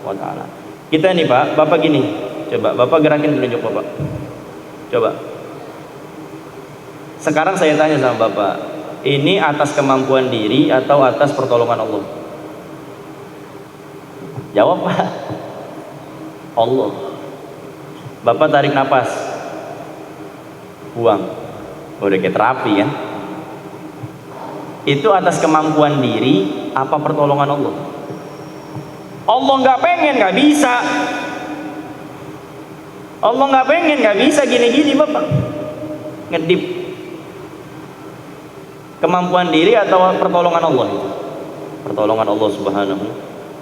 Speaker 1: wa Ta'ala. Kita nih, Pak, Bapak gini, coba Bapak gerakin telunjuk Bapak. Coba. Sekarang saya tanya sama Bapak, ini atas kemampuan diri atau atas pertolongan Allah? Jawab, Pak. Allah. Bapak tarik nafas, buang, udah kayak terapi kan? Itu atas kemampuan diri apa pertolongan Allah? Allah nggak pengen, nggak bisa. Allah nggak pengen, nggak bisa gini-gini, Bapak. Ngedip. Kemampuan diri atau pertolongan Allah itu? Pertolongan Allah Subhanahu.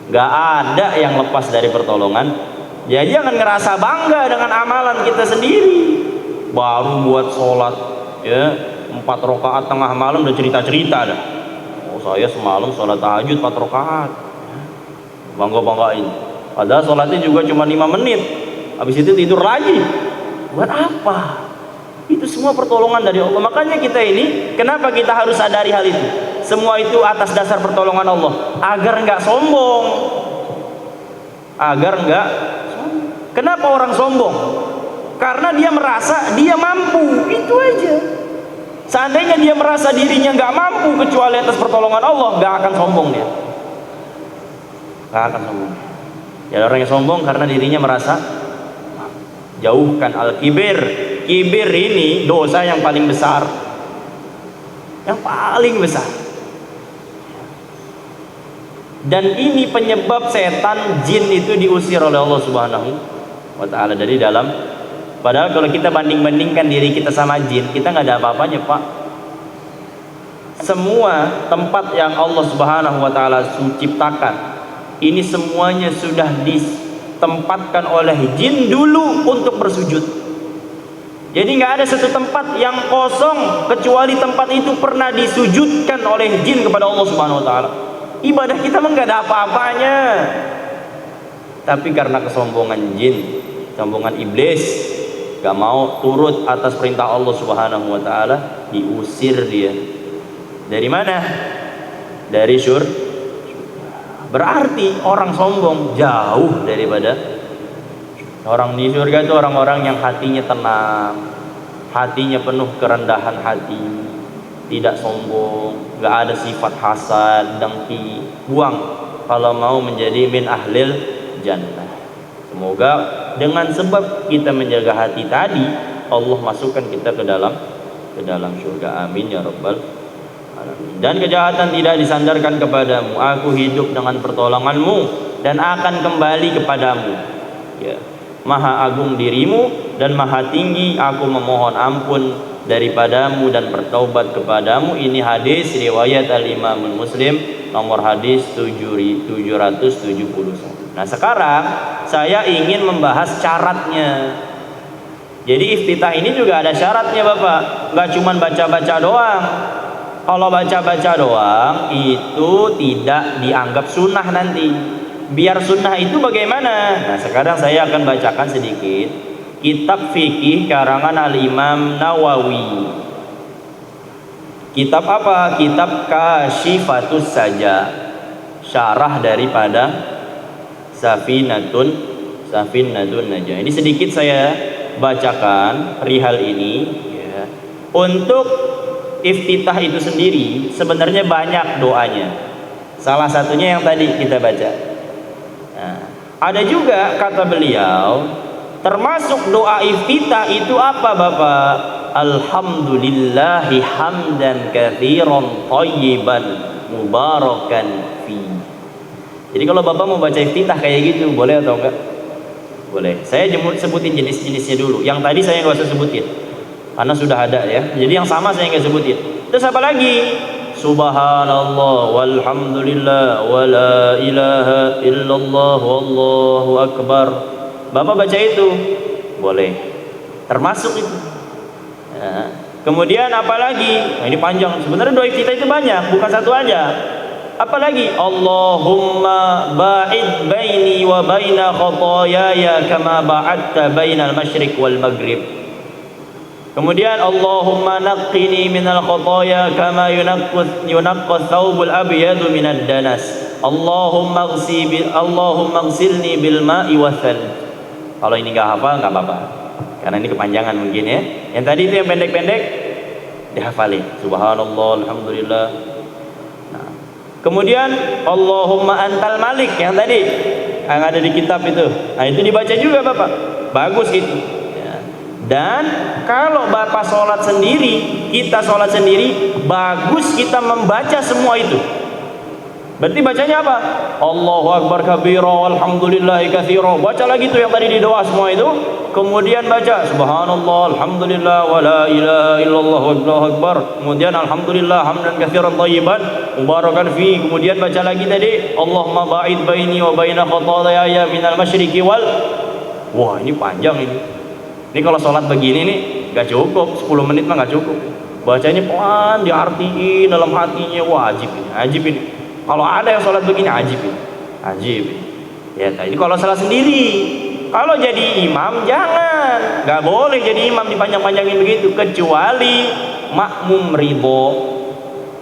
Speaker 1: Nggak ada yang lepas dari pertolongan. Jadi jangan ngerasa bangga dengan amalan kita sendiri. Baru buat sholat, ya, 4 rakaat tengah malam udah cerita-cerita dah. Oh, saya semalam sholat tahajud 4 rakaat. Bangga-banggain. Padahal sholatnya juga cuma 5 menit. Habis itu tidur lagi. Buat apa? Itu semua pertolongan dari Allah. Makanya kita ini, kenapa kita harus sadari hal itu? Semua itu atas dasar pertolongan Allah. Agar nggak sombong. Agar nggak sombong. Kenapa orang sombong? Karena dia merasa dia mampu. Itu aja. Seandainya dia merasa dirinya nggak mampu kecuali atas pertolongan Allah, nggak akan sombong dia. Nggak akan sombong. Ya, orang yang sombong karena dirinya merasa. Jauhkan al-kibir. Kibir ini dosa yang paling besar. Yang paling besar. Dan ini penyebab setan jin itu diusir oleh Allah Subhanahu wa ta'ala dari dalam. Padahal kalau kita banding-bandingkan diri kita sama jin, kita nggak ada apa-apanya, Pak. Semua tempat yang Allah Subhanahu wa ta'ala ciptakan, ini semuanya sudah ditempatkan oleh jin dulu untuk bersujud. Jadi nggak ada satu tempat yang kosong kecuali tempat itu pernah disujudkan oleh jin kepada Allah Subhanahu wa ta'ala. Ibadah kita mah nggak ada apa-apanya. Tapi karena kesombongan jin, kesombongan iblis, gak mau turut atas perintah Allah Subhanahu wa ta'ala, diusir dia. Dari mana? Dari surga. Berarti orang sombong jauh daripada orang di surga. Itu orang-orang yang hatinya tenang, hatinya penuh kerendahan hati, tidak sombong, gak ada sifat hasad, dengki. Buang kalau mau menjadi min ahlil jannah. Semoga dengan sebab kita menjaga hati tadi, Allah masukkan kita ke dalam surga. Amin ya rabbal alamin. Dan kejahatan tidak disandarkan kepadamu. Aku hidup dengan pertolonganmu dan akan kembali kepadamu. Ya. Maha agung dirimu dan maha tinggi aku memohon ampun daripadamu dan bertaubat kepadamu. Ini hadis riwayat al-Imam Muslim, nomor hadis 771. Nah, sekarang saya ingin membahas syaratnya. Jadi iftitah ini juga ada syaratnya, Bapak. Nggak cuma baca-baca doang. Kalau baca-baca doang itu tidak dianggap sunnah nanti. Biar sunnah itu bagaimana? Nah, sekarang saya akan bacakan sedikit kitab fikih karangan Al-Imam Nawawi. Kitab apa? Kitab Kashifatus Saja, syarah daripada Safinatun Najah. Ini sedikit saya bacakan perihal ini ya. Untuk iftitah itu sendiri sebenarnya banyak doanya. Salah satunya yang tadi kita baca. Nah, ada juga kata beliau, termasuk doa iftitah itu apa, Bapak? Alhamdulillahi hamdan katsiran thayyiban mubarakan fi. Jadi kalau Bapak mau baca iftitah kayak gitu, boleh atau enggak? Boleh. Saya sebutin jenis-jenisnya dulu. Yang tadi saya nggak usah sebutin karena sudah ada ya. Jadi yang sama saya nggak sebutin. Terus apa lagi? Subhanallah walhamdulillah wala ilaha illallah wallahu akbar. Bapak baca itu boleh, termasuk itu ya. Kemudian apa lagi? Nah, ini panjang sebenarnya. Doa kita itu banyak, bukan satu aja. Apalagi Allahumma ba'id baini wa baina khotoyaya kama ba'adta bainal masyriq wal maghrib. Kemudian Allahumma naqqini minal khotoya kama yunaqqas thawbul abyadu minad danas. Allahumma ghsilni bil ma'i wathal. Kalau ini enggak hafal enggak apa-apa, karena ini kepanjangan mungkin ya. Yang tadi itu yang pendek-pendek dihafalin. Subhanallah, alhamdulillah. Nah, kemudian Allahumma antal malik yang tadi yang ada di kitab itu. Nah, itu dibaca juga Bapak. Bagus itu. Ya. Dan kalau Bapak sholat sendiri, kita sholat sendiri, bagus kita membaca semua itu. Berarti bacanya apa? Allahu akbar kabira walhamdulillahi katsira. Baca lagi tuh yang tadi di doa semua itu. Kemudian baca subhanallah alhamdulillah wala ilaha illallah wallahu akbar. Kemudian alhamdulillah hamdan katsiran thayyiban mubarakan fi. Kemudian baca lagi tadi Allahumma ba'id baini wa baina khotoyaya minal masyriqi wal. Wah, ini panjang ini. Ini kalau sholat begini nih gak cukup, 10 menit mah gak cukup. bacanya pelan, diartiin dalam hatinya. Wajib ini, ajib ini. Kalau ada yang sholat begini, ajib ini, ajib ini. Ya, ini kalau salah sendiri. Kalau jadi imam jangan, nggak boleh jadi imam dipanjang-panjangin begitu, kecuali makmum ridho.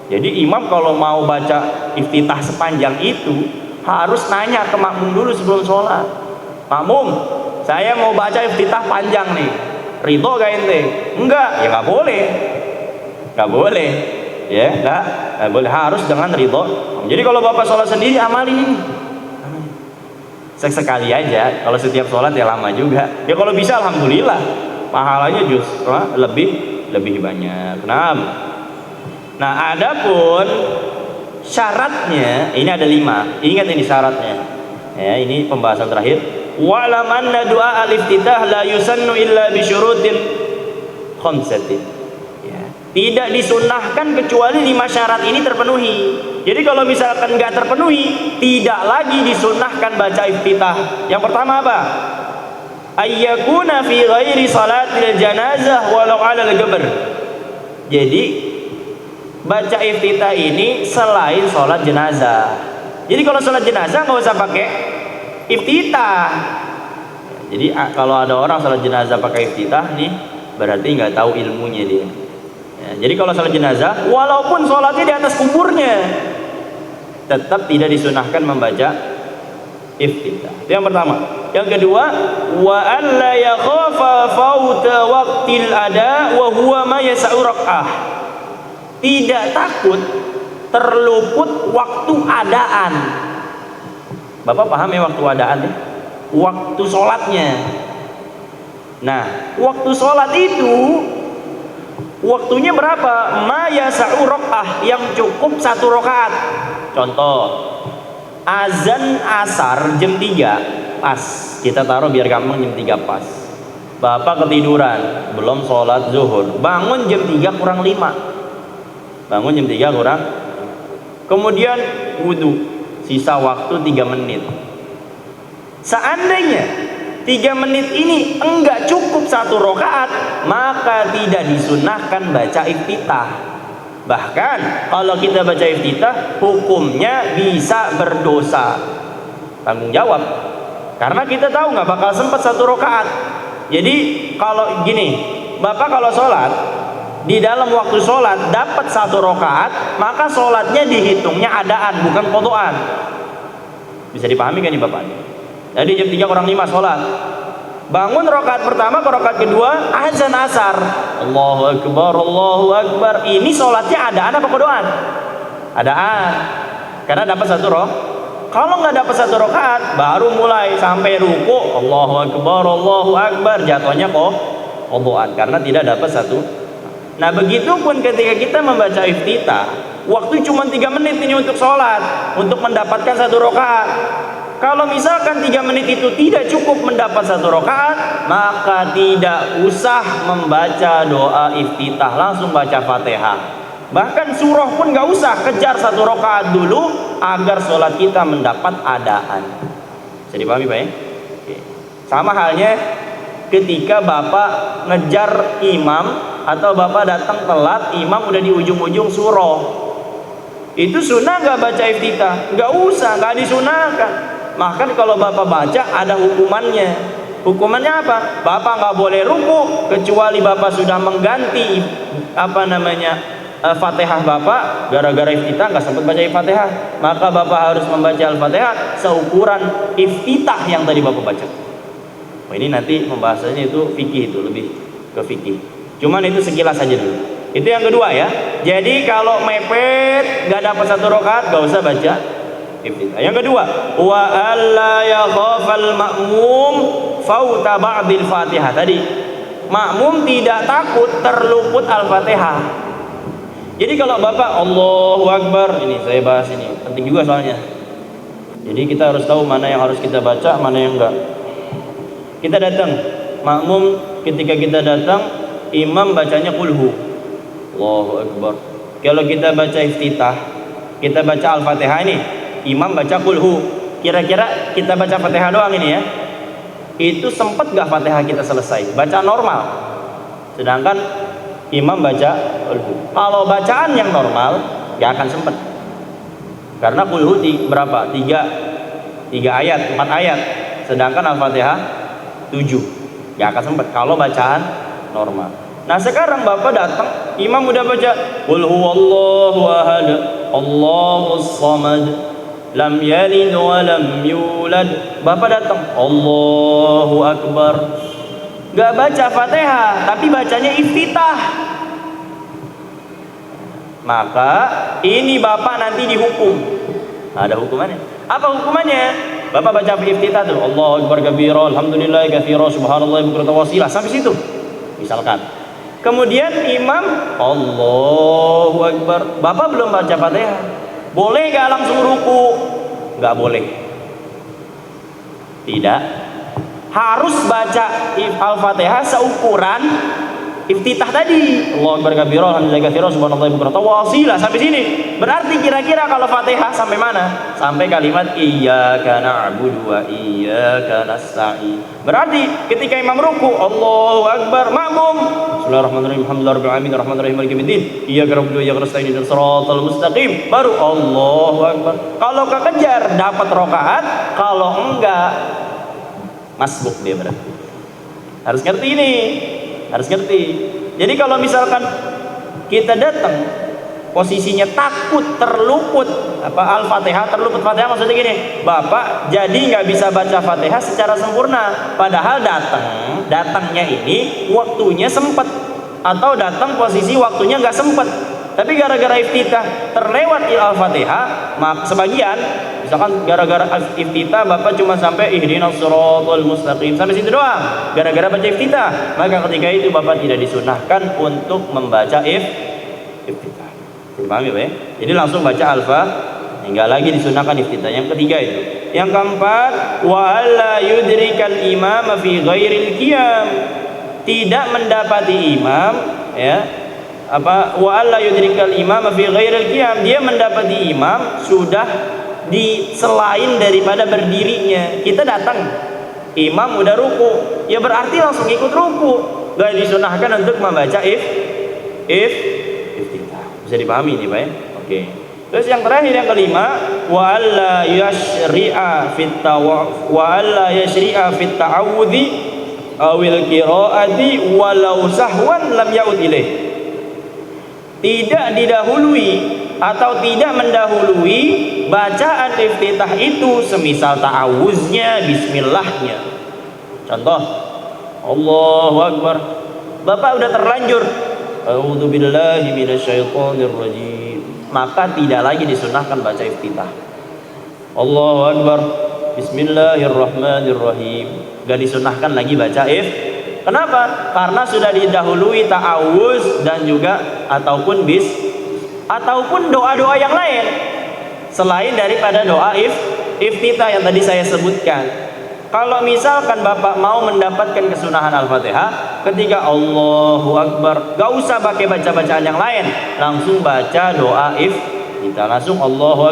Speaker 1: Jadi imam kalau mau baca iftitah sepanjang itu harus nanya ke makmum dulu sebelum sholat. Makmum, saya mau baca iftitah panjang nih, ridho gak ente? Enggak, ya nggak boleh, nggak boleh, ya nggak boleh, harus dengan ridho. Jadi kalau bapak sholat sendiri amalin ini. Sekali aja, kalau setiap sholat ya lama juga. Ya kalau bisa alhamdulillah, pahalanya justru lebih banyak. Nah, adapun syaratnya ini ada 5. Ingat ini syaratnya. Ya, ini pembahasan terakhir. Wa'lam anna du'a al-iftitah la yusannu illa bi syurutin khamsatin. Ya, tidak disunnahkan kecuali 5 syarat ini terpenuhi. Jadi kalau misalkan nggak terpenuhi, tidak lagi disunnahkan baca iftitah. Yang pertama apa? Ayyakuna fi ghairi salatil janazah walau 'ala al-qabr. Jadi baca iftitah ini selain sholat jenazah. Jadi kalau sholat jenazah nggak usah pakai iftitah. Jadi kalau ada orang sholat jenazah pakai iftitah nih, berarti nggak tahu ilmunya dia. Ya, jadi kalau sholat jenazah, walaupun sholatnya di atas kuburnya, tetap tidak disunahkan membaca iftitah. Itu yang pertama. Yang kedua, wa alla yakhafa fauta waqtil ada wa huwa ma yas'u rak'ah. Tidak takut terluput waktu adaan. Bapak paham ya waktu adaan ya? Waktu sholatnya. Nah, waktu sholat itu waktunya berapa? Ma yas'u rak'ah, yang cukup 1 rakaat. Contoh, azan asar jam 3 pas. Kita taruh biar gampang, jam 3 pas. Bapak ketiduran, belum sholat zuhur. Bangun jam 3 kurang 5. Bangun jam 3 kurang. Kemudian wudhu. Sisa waktu 3 menit. Seandainya 3 menit ini enggak cukup 1 rakaat, maka tidak disunahkan baca iftitah. Bahkan kalau kita baca iftitah, hukumnya bisa berdosa. Tanggung jawab. Karena kita tahu nggak bakal sempat 1 rakaat. Jadi kalau gini, Bapak kalau sholat, di dalam waktu sholat dapat 1 rakaat, maka sholatnya dihitungnya adaan, bukan qodaan. Bisa dipahami kan nih Bapak? Jadi jam 3 kurang 5 sholat, bangun rakaat pertama ke rakaat kedua, azan asar, Allahu Akbar, Allahu Akbar. Ini sholatnya adaan apa qodaan? Adaan, karena dapat 1 rakaat. Kalau nggak dapat 1 rakaat, baru mulai sampai ruku, Allahu Akbar, Allahu Akbar, jatuhnya kok qodaan karena tidak dapat 1. Nah, begitupun ketika kita membaca iftitah, waktu cuma 3 menit ini untuk sholat, untuk mendapatkan 1 rakaat. Kalau misalkan 3 menit itu tidak cukup mendapat 1 rakaat, maka tidak usah membaca doa iftitah, langsung baca Fatihah. Bahkan surah pun gak usah, kejar 1 rakaat dulu agar sholat kita mendapat adaan. Bisa dipahami Pak ya? Oke. Sama halnya ketika Bapak ngejar imam atau Bapak datang telat, imam udah di ujung-ujung surah. Itu sunnah gak baca iftitah? Gak usah, gak disunahkan. Bahkan kalau Bapak baca ada hukumannya. Hukumannya apa? Bapak nggak boleh ruku kecuali Bapak sudah mengganti Fatihah Bapak. Gara-gara iftitah nggak sempat baca Fatihah, maka Bapak harus membaca Al-Fatihah seukuran iftitah yang tadi Bapak baca. Oh, ini nanti pembahasannya itu fikih, itu lebih ke fikih. Cuman itu sekilas saja dulu. Itu yang kedua ya. Jadi kalau mepet nggak dapat 1 rakaat, nggak usah baca iftitah. Yang kedua, wa alla yakhafal ma'mum fauta ba'dil Fatihah. Tadi makmum tidak takut terluput Al-Fatihah. Jadi kalau Bapak Allahu Akbar, ini saya bahas ini penting juga soalnya. Jadi kita harus tahu mana yang harus kita baca, mana yang enggak. Kita datang, makmum ketika kita datang, imam bacanya qulhu, Allahu Akbar. Kalau kita baca iftitah, kita baca Al-Fatihah ini, imam baca qulhu, kira-kira kita baca Fatihah doang ini ya, itu sempat gak Fatihah kita selesai? Baca normal. Sedangkan imam baca qul hu. Kalau bacaan yang normal gak akan sempat. Karena qul hu berapa? 3 ayat, 4 ayat. Sedangkan Al-Fatihah 7. Gak akan sempat kalau bacaan normal. Nah, sekarang Bapak datang, imam udah baca qul huwallahu ahad, Allahus samad, lam yalid wa lam yulad. Bapak datang, Allahu akbar. Gak baca Fatihah, tapi bacanya iftitah. Maka ini Bapak nanti dihukum. Ada hukumannya. Apa hukumannya? Bapak baca iftitah tuh, Allahu akbar kabira, alhamdulillah katsira, subhanallah bukratan wa asila, sampai situ. Misalkan. Kemudian imam Allahu akbar. Bapak belum baca Fatihah. Boleh gak langsung ruku? Gak boleh. Tidak. Harus baca Al-Fatihah seukuran iftitah tadi. Allahu akbar kabira, alhamdulillah katsira, subhanallah bukratan wa asila, sampai sini. Berarti kira-kira kalau Fatihah sampai mana? Sampai kalimat iyyaka na'budu wa iyyaka nasta'in. Berarti ketika imam ruku, Allahu akbar, makmum Bismillahirrahmanirrahim, alhamdulillahirabbil alamin, arrahmanirrahim, maliki yaumiddin, iyyaka na'budu wa iyyaka nasta'in, ihdinas siratal mustaqim, baru Allahu akbar. Kalau kekejar dapat rakaat, kalau enggak masbuk dia berarti. Harus ngerti ini. Harus ngerti. Jadi kalau misalkan kita datang posisinya takut terluput Al-Fatihah, terluput Fatihah, maksudnya gini, Bapak jadi nggak bisa baca Fatihah secara sempurna, padahal datangnya ini waktunya sempet, atau datang posisi waktunya nggak sempet, tapi gara-gara iftitah terlewat Al-Fatihah, sebagian misalkan gara-gara iftitah Bapak cuma sampai ihdinas siratal mustaqim, sampai situ doang gara-gara baca iftitah, maka ketika itu Bapak tidak disunahkan untuk membaca iftitah. Paham ya, Pak? Jadi langsung baca Al-Fatihah, enggak lagi disunahkan iftitah. Yang ketiga itu. Yang keempat, wa alla yudrikal imam fi ghairil qiyam. Tidak mendapati imam, ya. Wa alla yudrikal imam fi ghairil qiyam. Dia mendapati imam sudah di selain daripada berdirinya. Kita datang, imam udah ruku, ya berarti langsung ikut ruku. Gak disunahkan untuk membaca iftitah. Bisa dipahami ini, Pak ya? Oke. Terus yang terakhir, yang kelima, wa alla yashri'a fit ta'awudzi awil qiraati walau sahwan lam ya'ud ilaih. Tidak didahului atau tidak mendahului bacaan iftitah itu, semisal ta'awuznya, bismillahnya. Contoh, Allahu akbar. Bapak udah terlanjur a'udzu billahi minasyaitonir rajim, maka tidak lagi disunahkan baca iftitah. Allahu akbar, bismillahirrahmanirrahim, gak disunahkan lagi baca Kenapa? Karena sudah didahului ta'awuz dan juga ataupun doa-doa yang lain selain daripada doa iftitah yang tadi saya sebutkan. Kalau misalkan Bapak mau mendapatkan kesunahan Al-Fatihah, ketika Allahu Akbar, gak usah pakai baca-bacaan yang lain, langsung baca doa iftitah. Langsung Allahu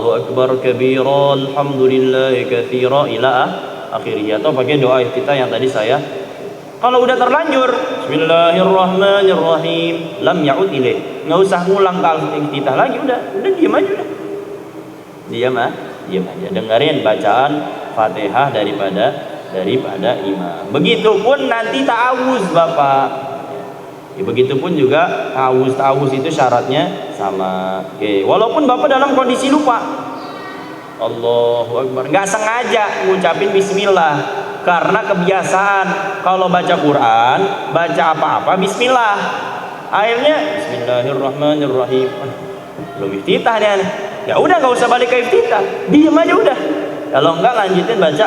Speaker 1: Akbar kabira, alhamdulillahi katsira ila akhirnya, atau pakai doa iftitah yang tadi saya. Kalau udah terlanjur Bismillahirrahmanirrahim, lam ya'ud ilaih, nggak usah ngulang ke iftitah lagi, udah diam aja, diam aja, dengerin bacaan Fatihah daripada imam. Begitupun nanti ta'awuz Bapak, ya, begitupun juga ta'awuz itu syaratnya sama. Oke, walaupun Bapak dalam kondisi lupa, Allahu Akbar, nggak sengaja ngucapin bismillah, karena kebiasaan kalau baca Quran, baca apa-apa bismillah, akhirnya Bismillahirrahmanirrahim, belum iftitah dia, ya udah nggak usah balik ke iftitah, diam aja udah. Kalau enggak lanjutin baca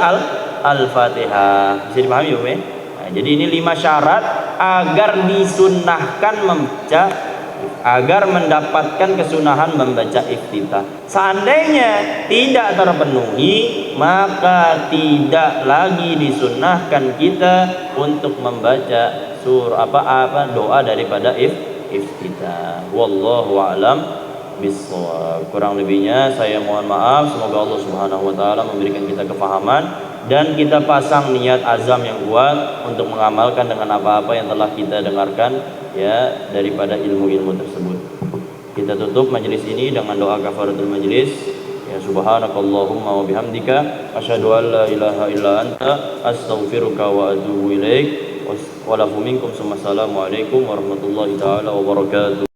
Speaker 1: Al-Fatihah. Bisa dipahami ya? Nah, jadi ini 5 syarat agar disunnahkan membaca, agar mendapatkan kesunahan membaca iftitah. Seandainya tidak terpenuhi, maka tidak lagi disunnahkan kita untuk membaca doa daripada iftitah. Wallahu a'lam bishawab. Kurang lebihnya saya mohon maaf. Semoga Allah Subhanahu wa taala memberikan kita kefahaman dan kita pasang niat azam yang kuat untuk mengamalkan dengan apa-apa yang telah kita dengarkan. ya daripada ilmu-ilmu tersebut. Kita tutup majelis ini dengan doa kafaratul majelis. Ya subhanakallahumma wa bihamdika asyhadu an la ilaha illa anta astaghfiruka wa atubu ilaik. Walafu minkum. Assalamualaikum warahmatullahi taala wabarakatuh.